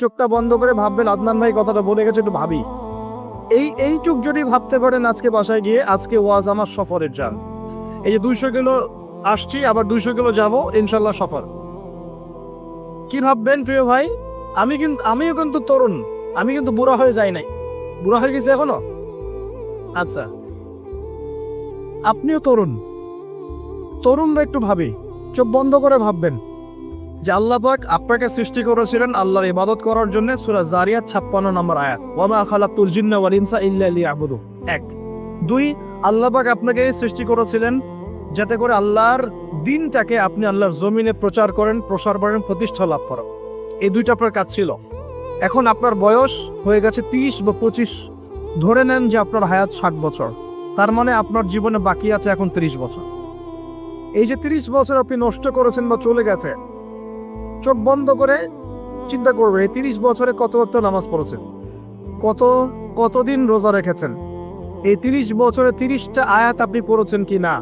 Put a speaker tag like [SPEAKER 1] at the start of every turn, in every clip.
[SPEAKER 1] চোখটা বন্ধ করে ভাববেন আদনান ভাই কথাটা বলে গেছে, একটু ভাবি। এইটুক যদি ভাবতে পারেন আজকে বাসায় গিয়ে, আজকে ওয়াজ আমার সফরের যান। এই যে 200 কিলো আসছি, আবার 200 কিলো যাবো, ইনশাল্লাহ সফর। কি ভাববেন প্রিয় ভাই? আমিও কিন্তু তরুণ, আমি কিন্তু বুড়া হয়ে যাই নাই। বুড়া হয়ে গেছি এখনো? আচ্ছা, আপনিও তরুণরা একটু ভাবি, চোখ বন্ধ করে ভাববেন যে আল্লাহ পাক আপনাকে সৃষ্টি করেছিলেন আল্লাহর ইবাদত করার জন্য। সূরা জারিয়াত 56 নম্বর আয়াত, ওয়া মা খালাকতুল জিন্না ওয়াল ইনসা ইল্লা লিয়াবুদুন। 1 2 আল্লাহ পাক আপনাকে সৃষ্টি করেছিলেন যাতে করে আল্লাহর দিনটাকে আপনি আল্লাহর জমিনে প্রচার করেন, প্রসার করেন, প্রতিষ্ঠা লাভ করেন। এই দুইটা আপনার কাজ ছিল। এখন আপনার বয়স হয়ে গেছে 30 বা 25, ধরে নেন যে আপনার হায়াত 60 বছর, তার মানে আপনার জীবনে বাকি আছে এখন 30 বছর। এই যে 30 বছর আপনি নষ্ট করেছেন বা চলে গেছে, চোখ বন্ধ করে চিন্তা করবেন এই 30 বছরে কত ওয়াক্ত নামাজ পড়েছেন, কতদিন রোজা রেখেছেন, এই 30 বছরে 30টা আয়াত আপনি পড়েছেন কি না,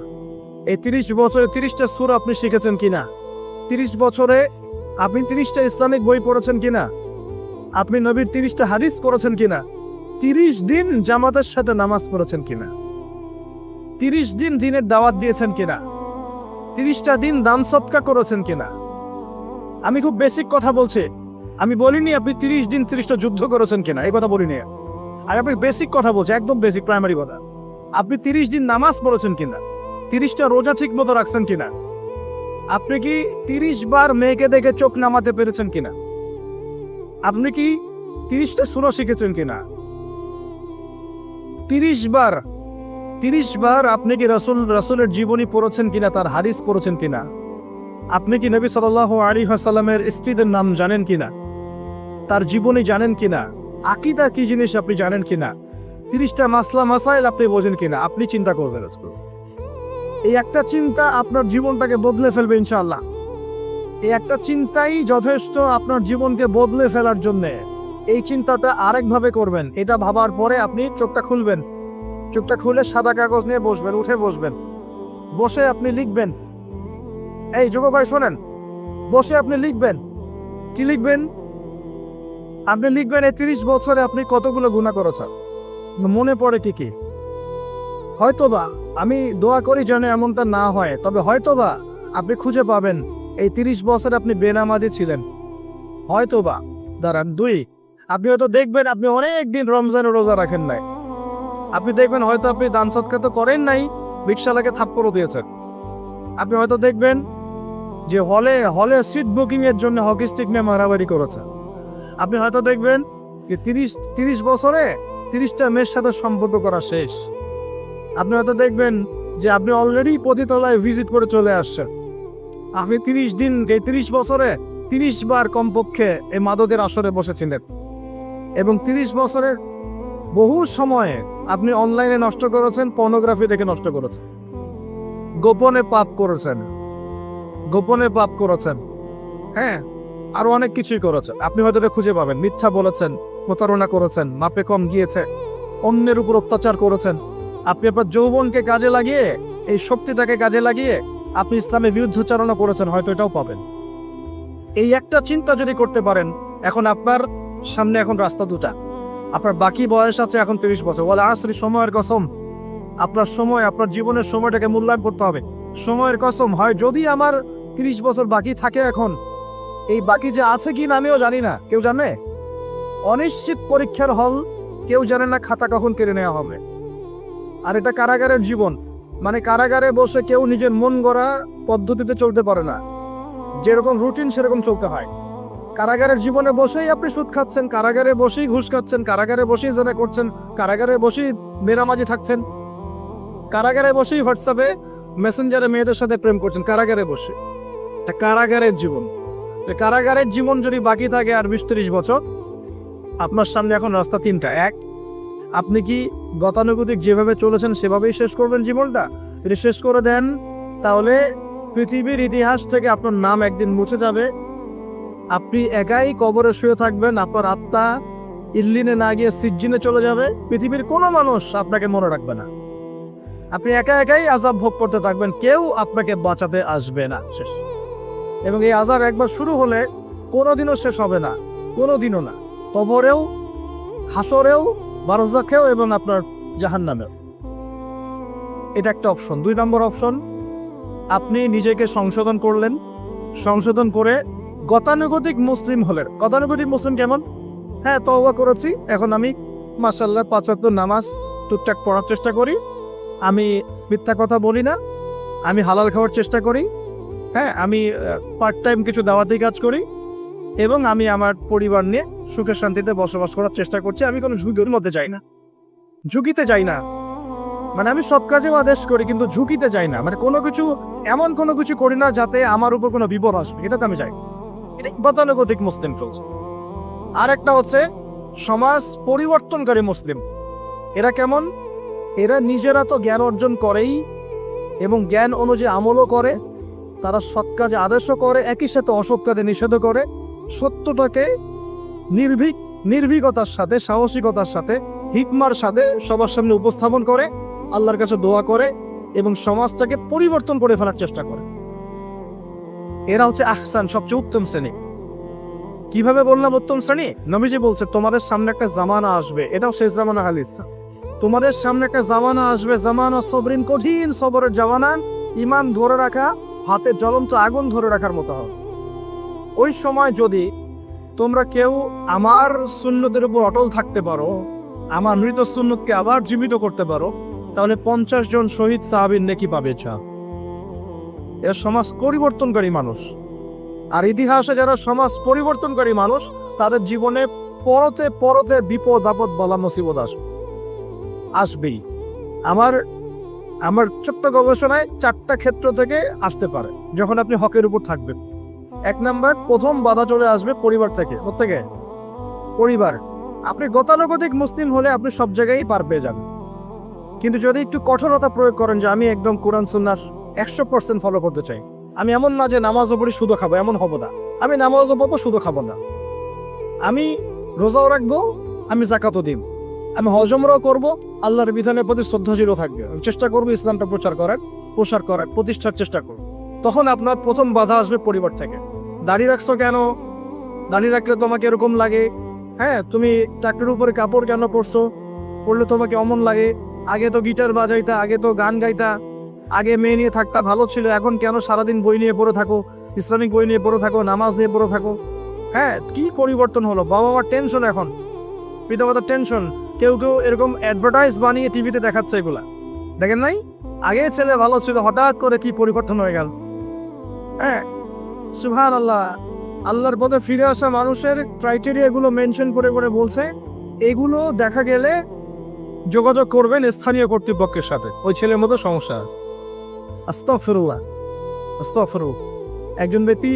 [SPEAKER 1] এই 30 বছরে 30টা সূরা আপনি শিখেছেন কিনা, 30 বছরে আপনি 30টা ইসলামিক বই পড়েছেন কিনা, আপনি নবীর 30টা হাদিস পড়েছেন কিনা, 30 দিন জামাতের সাথে নামাজ পড়েছেন কিনা, 30 দিন দিনের দাওয়াত দিয়েছেন কিনা, 30টা দিন দান সদকা করেছেন কিনা। আমি খুব বেসিক কথা বলছি, আমি বলিনি আপনি 30 দিন 30টা যুদ্ধ করেছেন কিনা, এই কথা বলিনি। আমি আপনাকে বেসিক কথা বলছি, একদম বেসিক প্রাইমারি কথা। আপনি 30 দিন নামাজ পড়েছেন কিনা, 30টা রোজা ঠিক মতো রাখছেন কিনা, আপনি কি 30 বার মেয়েকে দেখে চোখ নামাতে পেরেছেন কিনা, আপনি কি 30টা সূরা শিখেছেন কিনা, 30 বার আপনি কি রাসূলের জীবনী পড়েছেন কিনা, তার হাদিস পড়েছেন কিনা, আপনি কি নবী সাল্লাল্লাহু আলাইহি ওয়াসাল্লামের স্ত্রীদের নাম জানেন কিনা, তার জীবনী জানেন কিনা, আকীদা কি জিনিস আপনি জানেন কিনা, 30টা মাসলা মাসাইল আপনি বোঝেন কিনা। আপনি চিন্তা করবেন, এই একটা চিন্তা আপনার জীবনটাকে বদলে ফেলবে ইনশাআল্লাহ। এই একটা চিন্তাই যথেষ্ট আপনার জীবনকে বদলে ফেলার জন্য। এই চিন্তাটা আরেকভাবে করবেন, এটা ভাবার পরে আপনি চোখটা খুলবেন, চোখটা খুলে সাদা কাগজ নিয়ে বসবেন, উঠে বসবেন, বসে আপনি লিখবেন। এই যুবক ভাই শোনেন, বসে আপনি লিখবেন। কি লিখবেন? আপনি লিখবেন এই 30 বছরে আপনি কতগুলো গুনাহ করেছেন, মনে পড়ে কি কি। হয়তোবা, আমি দোয়া করি যেন এমনটা না হয়, তবে হয়তোবা আপনি খুঁজে পাবেন এই 30 বছরে আপনি বেনামাজি ছিলেন। হয়তোবা দাঁড়ান 2, আপনি হয়তো দেখবেন আপনি অনেক দিন রমজানের রোজা রাখেন নাই। আপনি দেখবেন হয়তো আপনি দান সদকা তো করেন নাই, রিকশাওয়ালাকে থাপ্পড়ও দিয়েছেন। আপনি হয়তো দেখবেন যে হলে সিট বুকিং এর জন্য হকি স্টিক নিয়ে মারামারি করেছেন। আপনি হয়তো দেখবেন যে 30 বছরে 30টা মেয়ের সাথে সম্পর্ক করা শেষ। আপনি হয়তো দেখবেন যে আপনি অলরেডি পতিতলায় ভিজিট করে চলে আসছেন। আপনি 30 দিন, এই 30 বছরে 30 বার কমপক্ষে এই মাদকের আসরে বসেছিলেন, এবং 30 বছরের বহু সময়ে আপনি অনলাইনে নষ্ট করেছেন, পর্নোগ্রাফি দেখে নষ্ট করেছেন, গোপনে পাপ করেছেন, হ্যাঁ, আরো অনেক কিছুই করেছেন। আপনি হয়তো খুঁজে পাবেন, মিথ্যা বলেছেন, প্রতারণা করেছেন, মাপে কম গিয়েছে, অন্যের উপর অত্যাচার করেছেন। আপনি আপনার যৌবনকে কাজে লাগিয়ে, এই শক্তিটাকে কাজে লাগিয়ে আপনি ইসলামের বিরুদ্ধাচরণ করেছেন, হয়তো এটাও পাবেন। এই একটা চিন্তা যদি করতে পারেন, এখন আপনার সামনে এখন রাস্তা দুটা। আপনার বাকি বয়স আছে এখন 30 বছর, ওয়াল আসরি, সময়ের কসম। আপনার সময়, আপনার জীবনের সময়টাকে মূল্যায়ন করতে হবে। সময়ের কসম, হয় যদি আমার 30 বছর বাকি থাকে, এখন এই বাকি যে আছে কি না আমিও জানি না, কেউ জানে? অনিশ্চিত পরীক্ষার হল, কেউ জানে না খাতা কখন কেড়ে নেওয়া হবে। আর এটা কারাগারের জীবন, মানে কারাগারে বসে কেউ নিজের মন গড়া পদ্ধতিতে চলতে পারে না, যেরকম রুটিন সেরকম চলতে হয়। কারাগারের জীবনে বসেই আপনি সুদ খাচ্ছেন, কারাগারে বসেই ঘুষ খাচ্ছেন, কারাগারে বসেই জেনা করছেন, কারাগারে বসেই বেনামাজি থাকছেন, কারাগারে বসেই হোয়াটসঅ্যাপে মেসেঞ্জারে মেয়েদের সাথে প্রেম করছেন, কারাগারে বসে। এটা কারাগারের জীবন। কারাগারের জীবন যদি বাকি থাকে আর 20-30 বছর, আপনার সামনে এখন রাস্তা 3টা। 1, আপনি কি গতানুগতিক যেভাবে চলেছেন সেভাবেই শেষ করবেন জীবনটা? যদি শেষ করে দেন, তাহলে পৃথিবীর ইতিহাস থেকে আপনার নাম একদিন মুছে যাবে। আপনি একাই কবরে শুয়ে থাকবেন, আপনার আত্মা ইল্লিনে না গিয়ে সিজ্জিনে চলে যাবে। পৃথিবীর কোনো মানুষ আপনাকে মনে রাখবে না, আপনি একাই আযাব ভোগ করতে থাকবেন, কেউ আপনাকে বাঁচাতে আসবে না। শেষ। এবং এই আযাব একবার শুরু হলে কোনোদিনও শেষ হবে না। কোনোদিনও না, কবরেও, হাসরেও, বারজাখেও এবং আপনার জাহান্নামেও। এটা একটা অপশন। 2 নম্বর অপশন, আপনি নিজেকে সংশোধন করলেন, সংশোধন করে গতানুগতিক মুসলিম হলেন। গতানুগতিক মুসলিম কেমন? হ্যাঁ, তওবা করেছি, এখন আমি মাশাআল্লাহ 5 ওয়াক্ত নামাজ টুকটাক পড়ার চেষ্টা করি, আমি মিথ্যা কথা বলি না, আমি হালাল খাওয়ার চেষ্টা করি, হ্যাঁ, আমি পার্ট টাইম কিছু দাওয়াতি কাজ করি, এবং আমি আমার পরিবার নিয়ে সুখে শান্তিতে বসবাস করার চেষ্টা করছি। আমি কোনো ঝুঁকির মধ্যে যাই না, ঝুঁকিতে যাই না, মানে আমি সৎ কাজেও আদেশ করি কিন্তু ঝুঁকিতে যাই না, মানে কোনো কিছু এমন কোনো কিছু করি না যাতে আমার উপর কোনো বিপদ আসবে, এটাতে আমি যাই। এটা গতানুগতিক মুসলিম চলছে। আর একটা হচ্ছে সমাজ পরিবর্তনকারী মুসলিম। এরা কেমন? এরা নিজেরা তো জ্ঞান অর্জন করেই এবং জ্ঞান অনুযায়ী আমলও করে, তারা সৎ কাজে আদেশও করে, একই সাথে অসৎ কাজে নিষেধও করে, সত্যটাকে নির্ভীকতার সাথে, সাহসিকতার সাথে, হিকমার সাথে সবার সামনে উপস্থাপন করে, আল্লাহর কাছে দোয়া করে এবং সমাজটাকে পরিবর্তন করে ফেলার চেষ্টা করে। এরা হচ্ছে আহসান, সবচেয়ে উত্তম শ্রেণী। কিভাবে বললাম উত্তম শ্রেণী? নবীজি বলছে তোমাদের সামনে একটা জামানা আসবে, এটাও শেষ জামানা হাদিস। তোমাদের সামনে একটা জামানা আসবে, জামানা সবরিন, কঠিন সবরের জামানা, ঈমান ধরে রাখা হাতে জ্বলন্ত আগুন ধরে রাখার মতো হবে। ওই সময় যদি তোমরা কেউ আমার সুন্নতের উপর অটল থাকতে পারো, আমার মৃত সুন্নতকে আবার জীবিত করতে পারো, তাহলে 50 জন শহীদ সাহাবীর নেকি পাবে। এরা সমাজ পরিবর্তনকারী মানুষ। আর ইতিহাসে যারা সমাজ পরিবর্তনকারী মানুষ, তাদের জীবনে পরতে পরতে বিপদ আপদ বলা মুসিবত আসবেই। আমার ছোট্ট গবেষণায় 4টা ক্ষেত্র থেকে আসতে পারে যখন আপনি হকের উপর থাকবেন। 1 নাম্বার, প্রথম বাধা চলে আসবে পরিবার থেকে। কোত্থেকে? পরিবার। আপনি গতানুগতিক মুসলিম হলে আপনি সব জায়গায় পার পেয়ে যাবেন, কিন্তু যদি একটু কঠোরতা প্রয়োগ করেন যে আমি একদম কোরআন সুন্নাহ 100% ফলো করতে চাই, আমি এমন না যে নামাজও পড়ি শুধু খাবো, এমন হবো না, আমি নামাজও পড়বো শুধু খাবো না, আমি রোজাও রাখবো, আমি যাকাতও দিব, আমি হজমরাও করবো, আল্লাহর বিধানের প্রতি শ্রদ্ধাশীল থাকবে, আমি চেষ্টা করবো ইসলামটা প্রচার করার, প্রতিষ্ঠার চেষ্টা করবো। তখন আপনার প্রথম বাধা আসবে পরিবার থেকে। দাড়ি রাখছো কেন? দাড়ি রাখলে তোমাকে এরকম লাগে, হ্যাঁ, তুমি চাকরির উপরে কাপড় কেন পরছো, পরলে তোমাকে অমন লাগে, আগে তো গিটার বাজাইতা, আগে তো গান গাইতা, আগে মেয়ে নিয়ে থাকতা ভালো ছিল, এখন কেন সারাদিন বই নিয়ে পড়ে থাকো, ইসলামিক বই নিয়ে পড়ে থাকো, নামাজ নিয়ে পড়ে থাকো। হ্যাঁ, কি পরিবর্তন হলো! বাবা মার টেনশন, এখন পিতামাতার টেনশন। কেউ কেউ এরকম অ্যাডভার্টাইজ বানিয়ে টিভিতে দেখাচ্ছে, এগুলা দেখেন নাই? আগে ছেলে ভালো ছিল, হঠাৎ করে কি পরিবর্তন হয়ে গেল। হ্যাঁ, সুবহানাল্লাহ। আল্লাহর পথে ফিরে আসা মানুষের ক্রাইটেরিয়া এগুলো মেনশন করে করে বলছে, এগুলো দেখা গেলে যোগাযোগ করবেন স্থানীয় কর্তৃপক্ষের সাথে, ওই ছেলের মতো সমস্যা আছে। আস্তাগফিরুল্লাহ, আস্তাগফিরুল্লাহ। একজন ব্যক্তি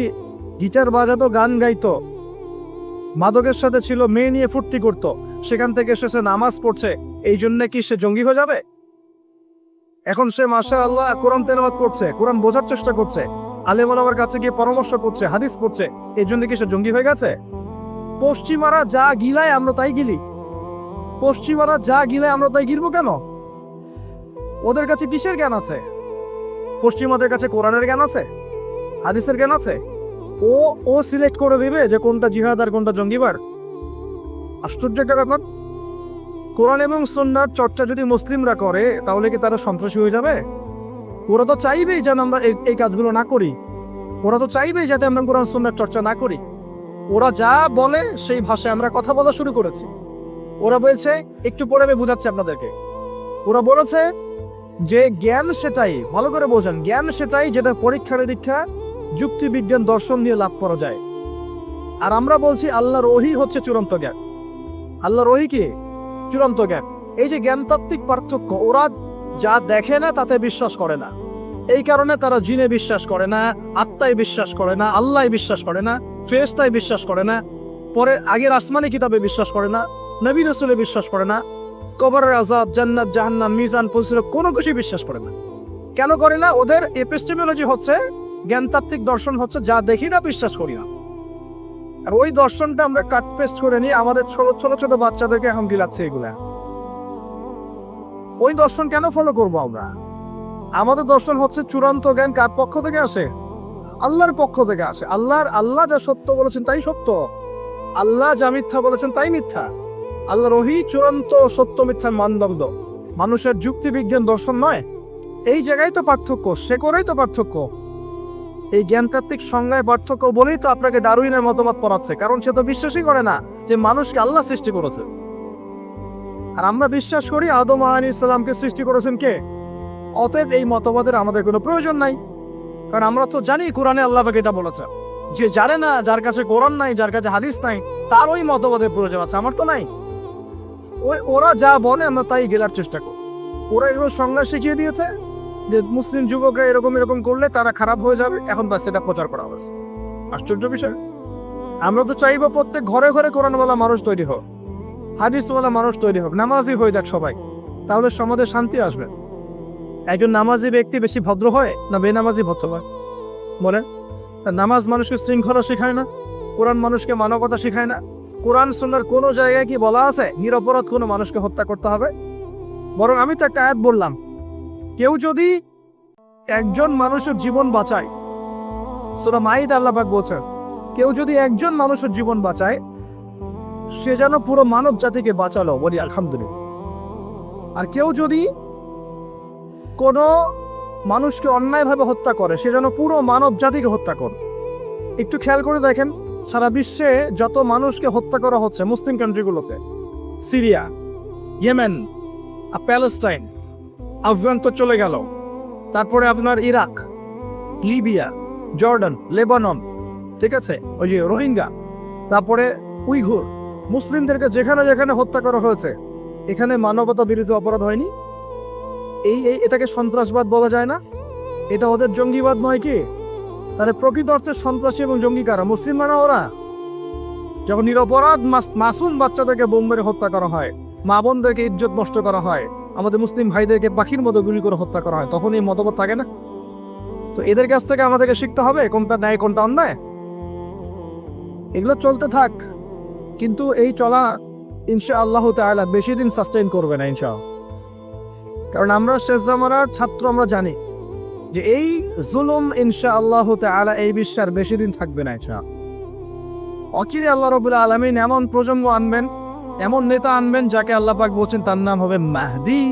[SPEAKER 1] গিটার বাজাতো, গান গাইতো, মাদকের সাথে ছিল, মেয়ে নিয়ে ফুর্তি করতো, সেখান থেকে এসেছে নামাজ পড়ছে, এই জন্য কি সে জঙ্গি হয়ে যাবে? এখন সে মাশাআল্লাহ কোরআন তেলাওয়াত করছে, কোরআন বোঝার চেষ্টা করছে, আলেম ওলামার কাছে গিয়ে পরামর্শ করছে, হাদিস পড়ছে, এই জন্য কি সে জঙ্গি হয়ে গেছে? পশ্চিমারা যা গিলায় আমরা তাই গিলি, পশ্চিমারা যা গিলায় আমরা তাই গিলবো কেন? ওদের কাছে কিসের জ্ঞান আছে? পশ্চিমাদের কাছে কোরআনের জ্ঞান আছে, হাদিসের জ্ঞান আছে। ও সিলেক্ট করে দিবে যে কোনটা জিহাদ আর কোনটা জঙ্গিবার। আশ্চর্য একটা ব্যাপার। কোরআন এবং সুন্নাহর চর্চা যদি মুসলিমরা করে, তাহলে কি তারা সন্ত্রাসী হয়ে যাবে? ওরা তো চাইবেই যেন আমরা এই কাজগুলো না করি, ওরা তো চাইবেই যাতে আমরা কোরআন সুন্নাহর চর্চা না করি। ওরা যা বলে সেই ভাষায় আমরা কথা বলা শুরু করেছি। ওরা বলছে, একটু পরে আমি বুঝাচ্ছি আপনাদেরকে, ওরা বলেছে যে জ্ঞান সেটাই, ভালো করে বোঝেন, জ্ঞান সেটাই যেটা পরীক্ষা নিরীক্ষা, যুক্তি বিজ্ঞান দর্শন দিয়ে লাভ করা যায়। আর আমরা বলছি আল্লাহর ওহী হচ্ছে চূড়ান্ত জ্ঞান। আল্লাহর ওহী কি? চূড়ান্ত জ্ঞান। এই যে জ্ঞানতাত্ত্বিক পার্থক্য, ওরা যা দেখে না তাতে বিশ্বাস করে না, এই কারণে তারা জিনে বিশ্বাস করে না, আত্মায় বিশ্বাস করে না, আল্লাহ বিশ্বাস করে না, ফেরেশতায় বিশ্বাস করে না, পরে আগের আসমানি কিতাবে বিশ্বাস করে না, নবী রাসূলে বিশ্বাস করে না, কবরের আযাব, জান্নাত জাহান্নাম, মিজান পরিচালক কোনো কিছু বিশ্বাস করে না। কেন করে না? ওদের এপিস্টেমোলজি হচ্ছে, জ্ঞানতাত্ত্বিক দর্শন হচ্ছে যা দেখি না বিশ্বাস করি না। আর ওই দর্শনটা আমরা কাট পেস্ট করে নিয়ে আমাদের ছোট ছোট বাচ্চাদেরকে এখন গিলাচ্ছে এগুলা। ওই দর্শন কেন ফলো করবো আমরা? আমাদের দর্শন হচ্ছে চূড়ান্ত জ্ঞান কার পক্ষ থেকে আসে? আল্লাহর পক্ষ থেকে আসে। আল্লাহ যা সত্য বলেছেন তাই সত্য। আল্লাহ যা মিথ্যা বলেছেন তাই মিথ্যা। আল্লাহর ওহী চূড়ান্ত সত্য মিথ্যার মানদণ্ড, মানুষের যুক্তি বিজ্ঞান দর্শন নয়। এই জায়গায় তো পার্থক্য, সে করেই তো পার্থক্য। এই জ্ঞানতাত্ত্বিক সংজ্ঞায় পার্থক্য বলেই তো আপনাকে ডারউইনের মতবাদ পড়াচ্ছে, কারণ সে তো বিশ্বাসই করে না যে মানুষকে আল্লাহ সৃষ্টি করেছে। আর আমরা বিশ্বাস করি আদম আলাইহিস সালামকে সৃষ্টি করেছেন কে। অতএব এই মতবাদের আমাদের কোনো প্রয়োজন নাই, কারণ আমরা তো জানি কোরআনে আল্লাহ পাক এটা বলেছে। যে জানে না, যার কাছে কোরআন নাই, যার কাছে হাদিস নাই, তার ওই মতবাদের প্রয়োজন আছে, আমার তো নাই। ওরা যা বলে আমরা তাই গেলার চেষ্টা করি। ওরা এগুলো সংজ্ঞা শিখিয়ে দিয়েছে যে মুসলিম যুবকরা এরকম এরকম করলে তারা খারাপ হয়ে যাবে, এখন তার সেটা প্রচার করা হয়েছে। আশ্চর্য বিষয়। আমরা তো চাইবো প্রত্যেক ঘরে ঘরে কোরআনওয়ালা মানুষ তৈরি হোক, হাদিসওয়ালা মানুষ তৈরি হোক, নামাজি হয়ে যাক সবাই, তাহলে সমাজে শান্তি আসবে। একজন নামাজি ব্যক্তি বেশি ভদ্র হয় না বেনামাজি ভদ্র হয় বলেন? নামাজ মানুষকে শৃঙ্খলা শেখায় না, কোরআন মানুষকে মানবতা শেখায় না। কোরআন সুন্নাহর কোনো জায়গায় কি বলা আছে নিরপরাধ কোনো মানুষকে হত্যা করতে হবে? বরং আমি তো একটা আয়াত বললাম, কেউ যদি একজন মানুষের জীবন বাঁচায়, সূরা মাইদা আল্লাহ পাক বলছেন, কেউ যদি একজন মানুষের জীবন বাঁচায় সে যেন পুরো মানব জাতিকে বাঁচালো, বলি আলহামদুলিল্লাহ। আর কেউ যদি কোনো মানুষকে অন্যায়ভাবে হত্যা করে সে যেন পুরো মানব জাতিকে হত্যা করে। একটু খেয়াল করে দেখেন, সারা বিশ্বে যত মানুষকে হত্যা করা হচ্ছে মুসলিম কান্ট্রিগুলোতে, সিরিয়া, ইয়েমেন, প্যালেস্টাইন, আফগান তো চলে গেল, তারপরে আপনার ইরাক, লিবিয়া, জর্ডান, লেবানন, ঠিক আছে, ওই যে রোহিঙ্গা, তারপরে উইঘুর, মুসলিমদেরকে যেখানে যেখানে হত্যা করা হয়েছে এখানে মানবতা বিরোধী অপরাধ হয়নি? এটাকে সন্ত্রাসবাদ বলা যায় না? এটা ওদের জঙ্গিবাদ নয় কি? তাহলে প্রকৃত অর্থে সন্ত্রাসী এবং জঙ্গি কারা? মুসলিম না ওরা? যখন নিরপরাধ মাসুম বাচ্চাদেরকে বোম মেরে হত্যা করা হয়, মা বোনদেরকে ইজ্জত নষ্ট করা হয়, আমাদের মুসলিম ভাইদেরকে পাখির মতো গুলি করে হত্যা করা হয়, তখন এই মতবাদ থাকে না? তো এদের কাছ থেকে আমাদেরকে শিখতে হবে কোনটা ন্যায় কোনটা অন্যায়। এগুলো চলতে থাক, কিন্তু এই চলা ইনশাআল্লাহ তাআলা বেশি দিন সাস্টেইন করবে না ইনশাআল্লাহ। কারণ আমরা শেষ জামানার ছাত্র, আমরা জানি যে এই জুলুম ইনশাআল্লাহ তাআলা এই বিশ্বের বেশি দিন থাকবে না ইনশাআল্লাহ। অচিরে আল্লাহ রাব্বুল আলামিন এমন প্রজন্ম আনবেন, এমন নেতা আনবেন যাকে আল্লাহ পাক বলছেন তার নাম হবে মাহদি,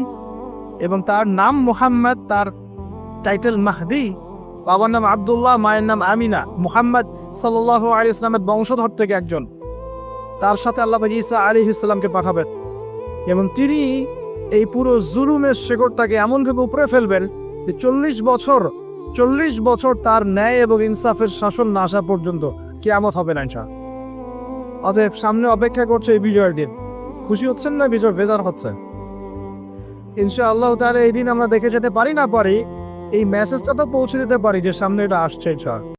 [SPEAKER 1] এবং তার নাম মুহাম্মদ, তার টাইটেল মাহদি। বাবার নাম আব্দুল্লাহ, মায়ের নাম আমিনা। মুহাম্মদ সাল্লাল্লাহু আলাইহি ওয়াসাল্লামের বংশধর থেকে একজন। তার সাথে আল্লাহ পাক ঈসা আলাইহিস সালামকে পাঠাবেন, এবং তিনি এই পুরো জুলুমের শেকড়টাকে এমনভাবে উপরে ফেলবেন যে 40 বছর তার ন্যায় এবং ইনসাফের শাসন না আসা পর্যন্ত কিয়ামত হবে না ইনশাআল্লাহ। অতএব সামনে অপেক্ষা করছে এই বিজয়ের দিন। খুশি হচ্ছেন না বিজয় বেজার হচ্ছে? ইনশাআল্লাহ তাআলা এই দিন আমরা দেখে যেতে পারি না পারি, এই মেসেজটা তো পৌঁছে দিতে পারি যে সামনে এটা আসছে ইনশাআল্লাহ।